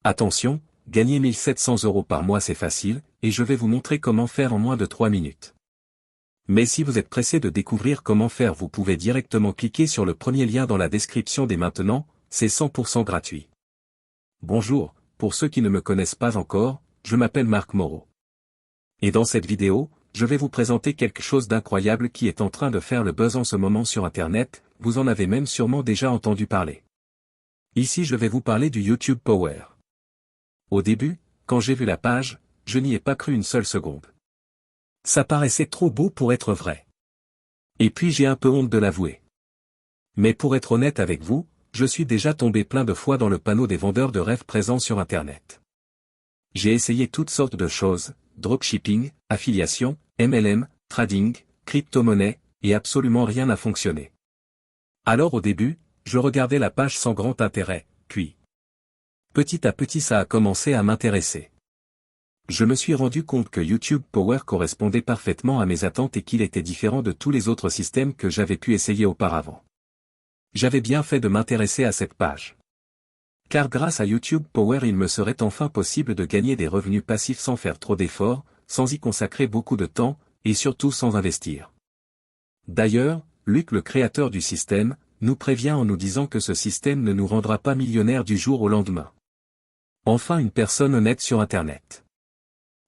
Attention, gagner 1700 € par mois c'est facile, et je vais vous montrer comment faire en moins de 3 minutes. Mais si vous êtes pressé de découvrir comment faire, vous pouvez directement cliquer sur le premier lien dans la description dès maintenant, c'est 100% gratuit. Bonjour, pour ceux qui ne me connaissent pas encore, je m'appelle Marc Moreau. Et dans cette vidéo, je vais vous présenter quelque chose d'incroyable qui est en train de faire le buzz en ce moment sur Internet, vous en avez même sûrement déjà entendu parler. Ici je vais vous parler du YouTube Power. Au début, quand j'ai vu la page, je n'y ai pas cru une seule seconde. Ça paraissait trop beau pour être vrai. Et puis j'ai un peu honte de l'avouer. Mais pour être honnête avec vous, je suis déjà tombé plein de fois dans le panneau des vendeurs de rêves présents sur Internet. J'ai essayé toutes sortes de choses, dropshipping, affiliation, MLM, trading, crypto-monnaie, et absolument rien n'a fonctionné. Alors au début, je regardais la page sans grand intérêt, puis petit à petit ça a commencé à m'intéresser. Je me suis rendu compte que YouTube Power correspondait parfaitement à mes attentes et qu'il était différent de tous les autres systèmes que j'avais pu essayer auparavant. J'avais bien fait de m'intéresser à cette page. Car grâce à YouTube Power il me serait enfin possible de gagner des revenus passifs sans faire trop d'efforts, sans y consacrer beaucoup de temps, et surtout sans investir. D'ailleurs, Luc le créateur du système, nous prévient en nous disant que ce système ne nous rendra pas millionnaires du jour au lendemain. Enfin une personne honnête sur Internet.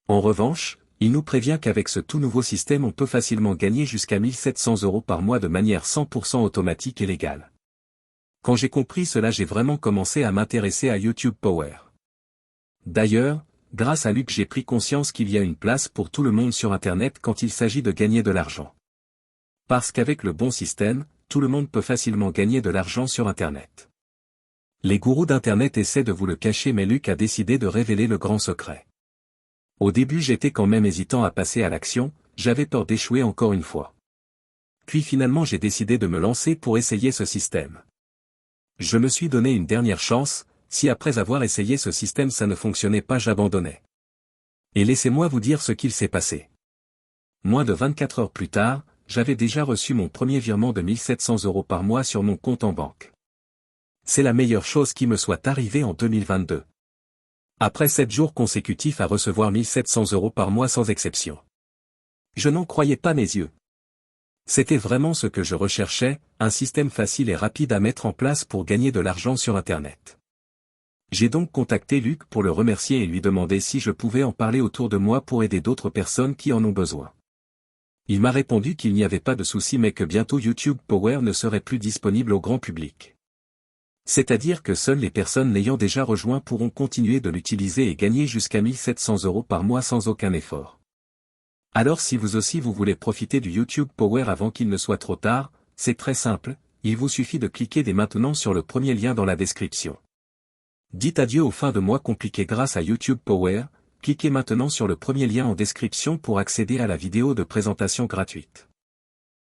En revanche, il nous prévient qu'avec ce tout nouveau système on peut facilement gagner jusqu'à 1700 € par mois de manière 100% automatique et légale. Quand j'ai compris cela j'ai vraiment commencé à m'intéresser à YouTube Power. D'ailleurs, grâce à Luc j'ai pris conscience qu'il y a une place pour tout le monde sur Internet quand il s'agit de gagner de l'argent. Parce qu'avec le bon système, tout le monde peut facilement gagner de l'argent sur Internet. Les gourous d'Internet essaient de vous le cacher mais Luc a décidé de révéler le grand secret. Au début j'étais quand même hésitant à passer à l'action, j'avais peur d'échouer encore une fois. Puis finalement j'ai décidé de me lancer pour essayer ce système. Je me suis donné une dernière chance, si après avoir essayé ce système ça ne fonctionnait pas j'abandonnais. Et laissez-moi vous dire ce qu'il s'est passé. Moins de 24 heures plus tard, j'avais déjà reçu mon premier virement de 1700 € par mois sur mon compte en banque. C'est la meilleure chose qui me soit arrivée en 2022. Après 7 jours consécutifs à recevoir 1700 € par mois sans exception. Je n'en croyais pas mes yeux. C'était vraiment ce que je recherchais, un système facile et rapide à mettre en place pour gagner de l'argent sur Internet. J'ai donc contacté Luc pour le remercier et lui demander si je pouvais en parler autour de moi pour aider d'autres personnes qui en ont besoin. Il m'a répondu qu'il n'y avait pas de souci mais que bientôt YouTube Power ne serait plus disponible au grand public. C'est-à-dire que seules les personnes l'ayant déjà rejoint pourront continuer de l'utiliser et gagner jusqu'à 1700 € par mois sans aucun effort. Alors si vous aussi vous voulez profiter du YouTube Power avant qu'il ne soit trop tard, c'est très simple, il vous suffit de cliquer dès maintenant sur le premier lien dans la description. Dites adieu aux fins de mois compliquées grâce à YouTube Power, cliquez maintenant sur le premier lien en description pour accéder à la vidéo de présentation gratuite.